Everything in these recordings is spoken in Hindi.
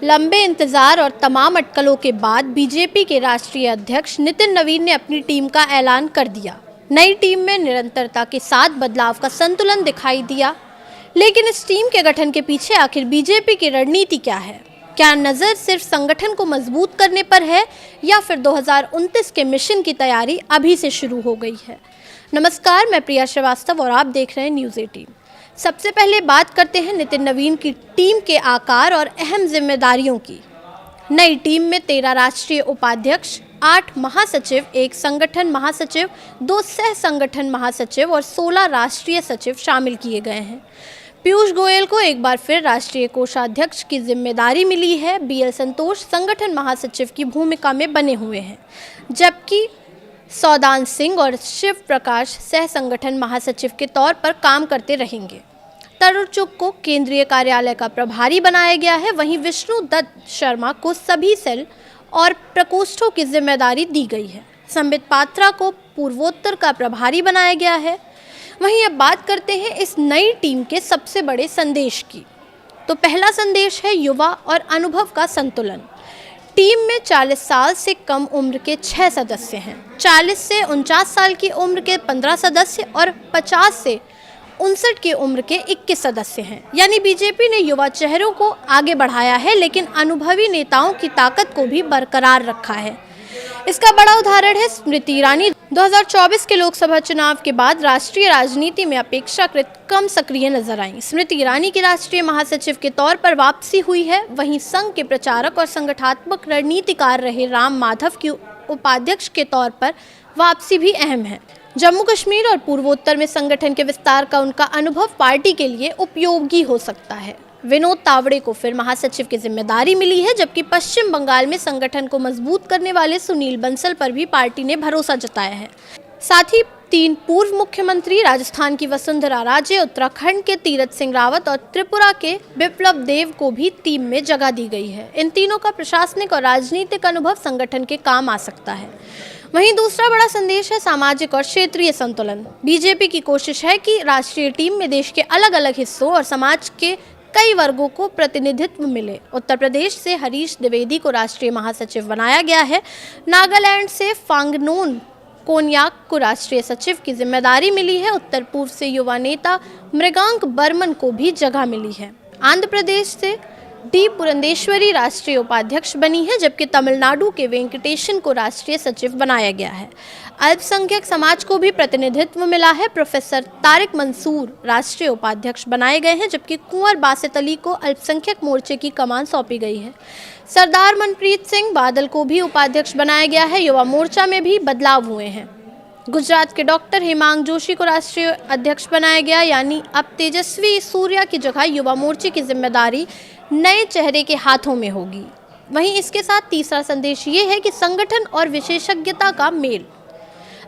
लंबे इंतजार और तमाम अटकलों के बाद बीजेपी के राष्ट्रीय अध्यक्ष नितिन नवीन ने अपनी टीम का ऐलान कर दिया। नई टीम में निरंतरता के साथ बदलाव का संतुलन दिखाई दिया। लेकिन इस टीम के गठन के पीछे आखिर बीजेपी की रणनीति क्या है? क्या नज़र सिर्फ संगठन को मजबूत करने पर है या फिर 2029 के मिशन की तैयारी अभी से शुरू हो गई है? नमस्कार, मैं प्रिया श्रीवास्तव और आप देख रहे हैं न्यूज़ 18। सबसे पहले बात करते हैं नितिन नवीन की टीम के आकार और अहम जिम्मेदारियों की। नई टीम में 13 राष्ट्रीय उपाध्यक्ष, 8 महासचिव, 1 संगठन महासचिव, 2 सह संगठन महासचिव और 16 राष्ट्रीय सचिव शामिल किए गए हैं। पीयूष गोयल को एक बार फिर राष्ट्रीय कोषाध्यक्ष की जिम्मेदारी मिली है। बीएल संतोष संगठन महासचिव की भूमिका में बने हुए हैं, जबकि सौदान सिंह और शिव प्रकाश सह संगठन महासचिव के तौर पर काम करते रहेंगे। तरुण चुग को केंद्रीय कार्यालय का प्रभारी बनाया गया है। वहीं विष्णु दत्त शर्मा को सभी सेल और प्रकोष्ठों की जिम्मेदारी दी गई है। संबित पात्रा को पूर्वोत्तर का प्रभारी बनाया गया है। वहीं अब बात करते हैं इस नई टीम के सबसे बड़े संदेश की। तो पहला संदेश है युवा और अनुभव का संतुलन। टीम में 40 साल से कम उम्र के 6 सदस्य हैं, 40 से 49 साल की उम्र के 15 सदस्य और 50 से 59 की उम्र के 21 सदस्य हैं। यानी बीजेपी ने युवा चेहरों को आगे बढ़ाया है, लेकिन अनुभवी नेताओं की ताकत को भी बरकरार रखा है। इसका बड़ा उदाहरण है स्मृति ईरानी। 2024 के लोकसभा चुनाव के बाद राष्ट्रीय राजनीति में अपेक्षाकृत कम सक्रिय नजर आई। स्मृति ईरानी की राष्ट्रीय महासचिव के तौर पर वापसी हुई है। वहीं संघ के प्रचारक और संगठनात्मक रणनीतिकार रहे राम माधव की उपाध्यक्ष के तौर पर वापसी भी अहम है। जम्मू कश्मीर और पूर्वोत्तर में संगठन के विस्तार का उनका अनुभव पार्टी के लिए उपयोगी हो सकता है। विनोद तावड़े को फिर महासचिव की जिम्मेदारी मिली है, जबकि पश्चिम बंगाल में संगठन को मजबूत करने वाले सुनील बंसल पर भी पार्टी ने भरोसा जताया है। साथ ही 3 पूर्व मुख्यमंत्री, राजस्थान की वसुंधरा राजे, उत्तराखंड के तीरथ सिंह रावत और त्रिपुरा के बिप्लब देव को भी टीम में जगह दी गई है। इन तीनों का प्रशासनिक और राजनीतिक अनुभव संगठन के काम आ सकता है। वहीं दूसरा बड़ा संदेश है सामाजिक और क्षेत्रीय संतुलन। बीजेपी की कोशिश है कि राष्ट्रीय टीम में देश के अलग अलग हिस्सों और समाज के कई वर्गों को प्रतिनिधित्व मिले। उत्तर प्रदेश से हरीश द्विवेदी को राष्ट्रीय महासचिव बनाया गया है। नागालैंड से फांगनोन कोन्याक को राष्ट्रीय सचिव की जिम्मेदारी मिली है। उत्तर पूर्व से युवा नेता मृगांक बर्मन को भी जगह मिली है। आंध्र प्रदेश से डी पुरंदेश्वरी राष्ट्रीय उपाध्यक्ष बनी है, जबकि तमिलनाडु के वेंकटेशन को राष्ट्रीय सचिव बनाया गया है। अल्पसंख्यक समाज को भी प्रतिनिधित्व मिला है। प्रोफेसर तारिक मंसूर राष्ट्रीय उपाध्यक्ष बनाए गए हैं, जबकि कुंवर बासित अली को अल्पसंख्यक मोर्चे की कमान सौंपी गई है। सरदार मनप्रीत सिंह बादल को भी उपाध्यक्ष बनाया गया है। युवा मोर्चा में भी बदलाव हुए हैं। गुजरात के डॉक्टर हेमांग जोशी को राष्ट्रीय अध्यक्ष बनाया गया। यानी अब तेजस्वी सूर्या की जगह युवा मोर्चे की जिम्मेदारी नए चेहरे के हाथों में होगी। वहीं इसके साथ तीसरा संदेश ये है कि संगठन और विशेषज्ञता का मेल।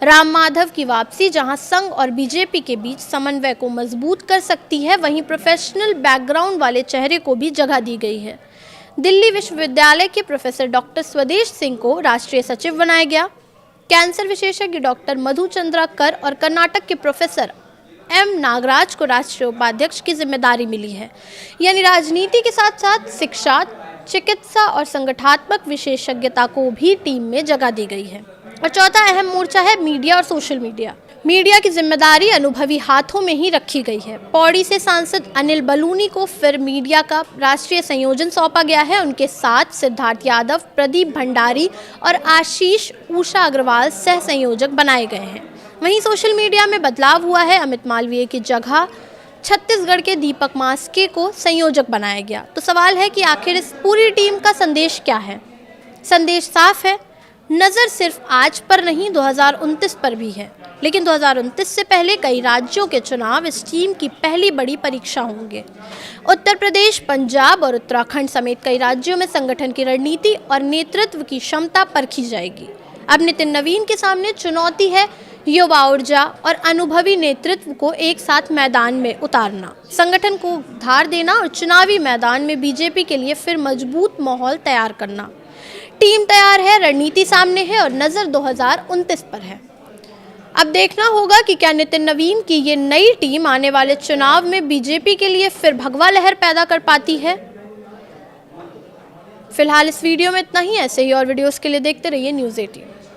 राम माधव की वापसी जहां संघ और बीजेपी के बीच समन्वय को मजबूत कर सकती है, वहीं प्रोफेशनल बैकग्राउंड वाले चेहरे को भी जगह दी गई है। दिल्ली विश्वविद्यालय के प्रोफेसर डॉक्टर स्वदेश सिंह को राष्ट्रीय सचिव बनाया गया। कैंसर विशेषज्ञ डॉक्टर मधु चंद्राकर और कर्नाटक के प्रोफेसर एम नागराज को राष्ट्रीय उपाध्यक्ष की जिम्मेदारी मिली है। यानी राजनीति के साथ साथ शिक्षा, चिकित्सा और संगठनात्मक विशेषज्ञता को भी टीम में जगह दी गई है। और चौथा अहम मोर्चा है मीडिया और सोशल मीडिया। मीडिया की जिम्मेदारी अनुभवी हाथों में ही रखी गई है। पौड़ी से सांसद अनिल बलूनी को फिर मीडिया का राष्ट्रीय संयोजन सौंपा गया है। उनके साथ सिद्धार्थ यादव, प्रदीप भंडारी और आशीष उषा अग्रवाल सह संयोजक बनाए गए हैं। वहीं सोशल मीडिया में बदलाव हुआ है। अमित मालवीय की जगह छत्तीसगढ़ के दीपक मास्के को संयोजक बनाया गया। तो सवाल है कि आखिर इस पूरी टीम का संदेश क्या है? संदेश साफ है, नज़र सिर्फ आज पर नहीं 2029 पर भी है। लेकिन 2029 से पहले कई राज्यों के चुनाव इस टीम की पहली बड़ी परीक्षा होंगे। उत्तर प्रदेश, पंजाब और उत्तराखंड समेत कई राज्यों में संगठन की रणनीति और नेतृत्व की क्षमता परखी जाएगी। अब नितिन नवीन के सामने चुनौती है युवा ऊर्जा और अनुभवी नेतृत्व को एक साथ मैदान में उतारना, संगठन को धार देना और चुनावी मैदान में बीजेपी के लिए फिर मजबूत माहौल तैयार करना। टीम तैयार है, रणनीति सामने है और नज़र 2029 पर है। अब देखना होगा कि क्या नितिन नवीन की ये नई टीम आने वाले चुनाव में बीजेपी के लिए फिर भगवा लहर पैदा कर पाती है। फिलहाल इस वीडियो में इतना ही। ऐसे ही और वीडियोस के लिए देखते रहिए न्यूज़ 18।